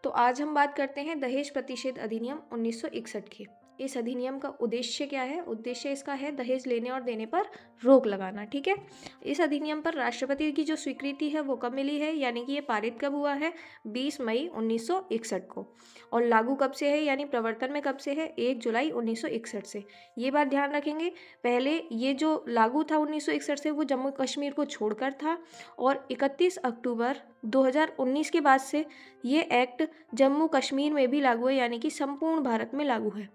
तो आज हम बात करते हैं दहेज प्रतिषेध अधिनियम 1961 की। इस अधिनियम का उद्देश्य क्या है? उद्देश्य इसका है दहेज लेने और देने पर रोक लगाना। ठीक है, इस अधिनियम पर राष्ट्रपति की जो स्वीकृति है वो कब मिली है, यानी कि ये पारित कब हुआ है? 20 मई 1961 को। और लागू कब से है, यानी प्रवर्तन में कब से है? 1 जुलाई 1961 से। ये बात ध्यान रखेंगे। पहले ये जो लागू था 1961 से, वो जम्मू कश्मीर को छोड़कर था, और 31 अक्टूबर 2019 के बाद से ये एक्ट जम्मू कश्मीर में भी लागू है, यानी कि संपूर्ण भारत में लागू है,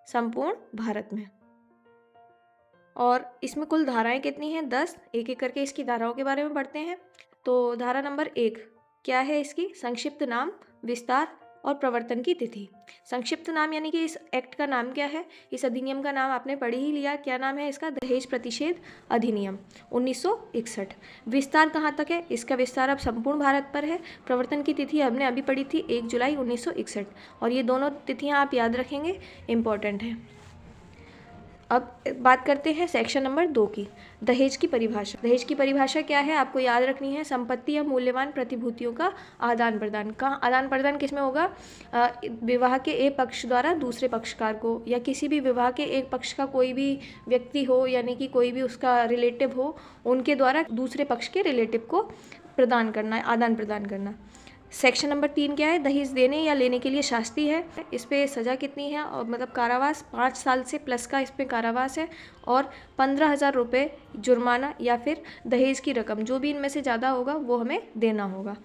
संपूर्ण भारत में। और इसमें कुल धाराएं कितनी हैं? 10। एक एक करके इसकी धाराओं के बारे में पढ़ते हैं। तो धारा नंबर 1 क्या है इसकी? संक्षिप्त नाम, विस्तार और प्रवर्तन की तिथि। संक्षिप्त नाम यानी कि इस एक्ट का नाम क्या है? इस अधिनियम का नाम आपने पढ़ ही लिया, क्या नाम है इसका? दहेज प्रतिषेध अधिनियम 1961। विस्तार कहाँ तक है? इसका विस्तार अब संपूर्ण भारत पर है। प्रवर्तन की तिथि हमने अभी पढ़ी थी 1 जुलाई 1961, और ये दोनों तिथियाँ आप याद रखेंगे, इम्पॉर्टेंट है। अब बात करते हैं सेक्शन नंबर 2 की, दहेज की परिभाषा। दहेज की परिभाषा क्या है? आपको याद रखनी है, संपत्ति या मूल्यवान प्रतिभूतियों का आदान प्रदान। कहाँ आदान प्रदान किसमें होगा? विवाह के एक पक्ष द्वारा दूसरे पक्षकार को, या किसी भी विवाह के एक पक्ष का कोई भी व्यक्ति हो, यानी कि कोई भी उसका रिलेटिव हो, उनके द्वारा दूसरे पक्ष के रिलेटिव को प्रदान करना, आदान प्रदान करना। सेक्शन नंबर 3 क्या है? दहेज देने या लेने के लिए शास्ति है। इस पे सज़ा कितनी है? और मतलब कारावास 5 साल से प्लस का इस पे कारावास है, और 15,000 रुपये जुर्माना या फिर दहेज की रकम, जो भी इनमें से ज़्यादा होगा वो हमें देना होगा।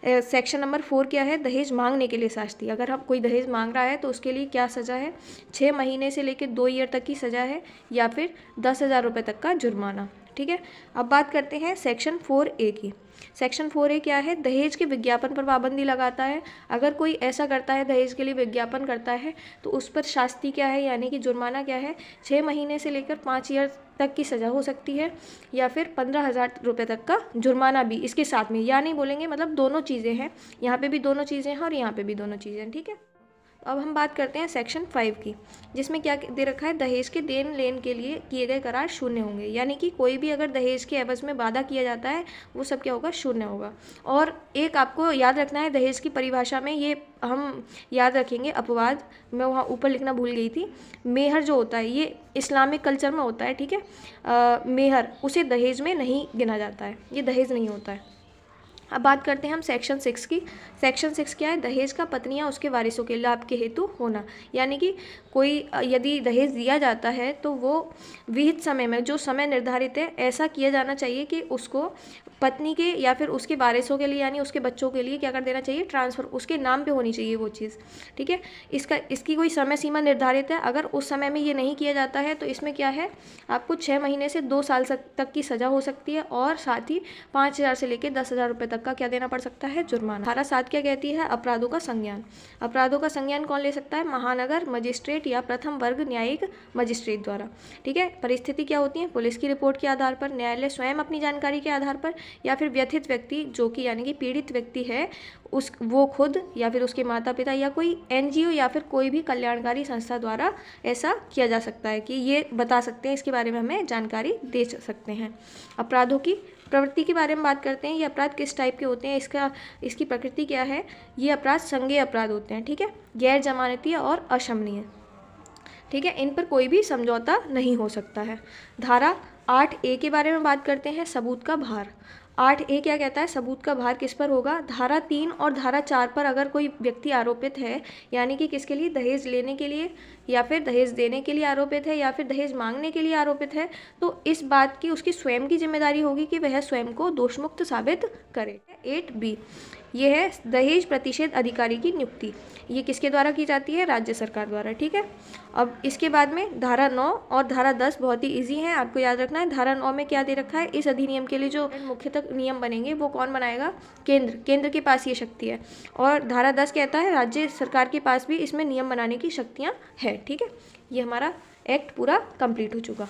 सेक्शन नंबर 4 क्या है? दहेज मांगने के लिए शास्ति। अगर हम कोई दहेज मांग रहा है तो उसके लिए क्या सज़ा है? 6 महीने से लेकर 2 ईयर तक की सज़ा है, या फिर 10,000 रुपये तक का जुर्माना। ठीक है, अब बात करते हैं सेक्शन 4A की। सेक्शन 4A क्या है? दहेज के विज्ञापन पर पाबंदी लगाता है। अगर कोई ऐसा करता है, दहेज के लिए विज्ञापन करता है, तो उस पर शास्ति क्या है, यानी कि जुर्माना क्या है? 6 महीने से लेकर 5 ईयर तक की सज़ा हो सकती है, या फिर 15,000 रुपये तक का जुर्माना भी इसके साथ में। या नहीं बोलेंगे, मतलब दोनों चीज़ें हैं, यहाँ पे भी दोनों चीज़ें हैं और यहाँ पे भी दोनों चीज़ें हैं। ठीक है, अब हम बात करते हैं सेक्शन 5 की, जिसमें क्या दे रखा है? दहेज के देन लेन के लिए किए गए करार शून्य होंगे, यानी कि कोई भी अगर दहेज के एवज में वादा किया जाता है वो सब क्या होगा? शून्य होगा। और एक आपको याद रखना है, दहेज की परिभाषा में ये हम याद रखेंगे, अपवाद मैं वहाँ ऊपर लिखना भूल गई थी। मेहर जो होता है ये इस्लामिक कल्चर में होता है, ठीक है। मेहर उसे दहेज में नहीं गिना जाता है, ये दहेज नहीं होता है। अब बात करते हैं हम सेक्शन 6 की। सेक्शन 6 क्या है? दहेज का पत्नी या उसके वारिसों के लाभ के हेतु होना, यानी कि कोई यदि दहेज दिया जाता है तो वो विहित समय में, जो समय निर्धारित है, ऐसा किया जाना चाहिए कि उसको पत्नी के या फिर उसके वारिसों के लिए, यानी उसके बच्चों के लिए क्या कर देना चाहिए? ट्रांसफ़र, उसके नाम पे होनी चाहिए वो चीज़। ठीक है, इसकी कोई समय सीमा निर्धारित है। अगर उस समय में ये नहीं किया जाता है तो इसमें क्या है? आपको 6 महीने से 2 साल तक की सज़ा हो सकती है, और साथ ही 5,000 से लेकर 10,000 रुपये तक का क्या देना पड़ सकता है? जुर्माना। धारा 7 क्या कहती है? अपराधों का संज्ञान। अपराधों का संज्ञान कौन ले सकता है? महानगर मजिस्ट्रेट या प्रथम वर्ग न्यायिक मजिस्ट्रेट द्वारा। ठीक है, परिस्थिति क्या होती है? पुलिस की रिपोर्ट के आधार पर, न्यायालय स्वयं अपनी जानकारी के आधार पर, या फिर व्यथित व्यक्ति, जो कि यानी कि पीड़ित व्यक्ति है, वो खुद या फिर उसके माता पिता या कोई NGO या फिर कोई भी कल्याणकारी संस्था द्वारा ऐसा किया जा सकता है, कि ये बता सकते हैं, इसके बारे में हमें जानकारी दे सकते हैं। अपराधों की प्रवृत्ति के बारे में बात करते हैं। ये अपराध किस टाइप के होते हैं, इसकी प्रकृति क्या है? ये अपराध संज्ञेय अपराध होते हैं। ठीक है, गैर जमानती और अशमनीय। ठीक है, इन पर कोई भी समझौता नहीं हो सकता है। धारा 8A के बारे में बात करते हैं, सबूत का भार। 8A क्या कहता है? सबूत का भार किस पर होगा? धारा 3 और धारा 4 पर अगर कोई व्यक्ति आरोपित है, यानी कि किसके लिए? दहेज लेने के लिए या फिर दहेज देने के लिए आरोपित है, या फिर दहेज मांगने के लिए आरोपित है, तो इस बात की उसकी स्वयं की जिम्मेदारी होगी कि वह स्वयं को दोषमुक्त साबित करे। 8B ये है दहेज प्रतिषेध अधिकारी की नियुक्ति। ये किसके द्वारा की जाती है? राज्य सरकार द्वारा। ठीक है, अब इसके बाद में धारा 9 और धारा 10 बहुत ही इजी हैं, आपको याद रखना है। धारा 9 में क्या दे रखा है? इस अधिनियम के लिए जो मुख्यतः नियम बनेंगे वो कौन बनाएगा? केंद्र के पास ये शक्ति है। और धारा 10 कहता है राज्य सरकार के पास भी इसमें नियम बनाने की शक्तियाँ है। ठीक है, ये हमारा एक्ट पूरा कंप्लीट हो चुका।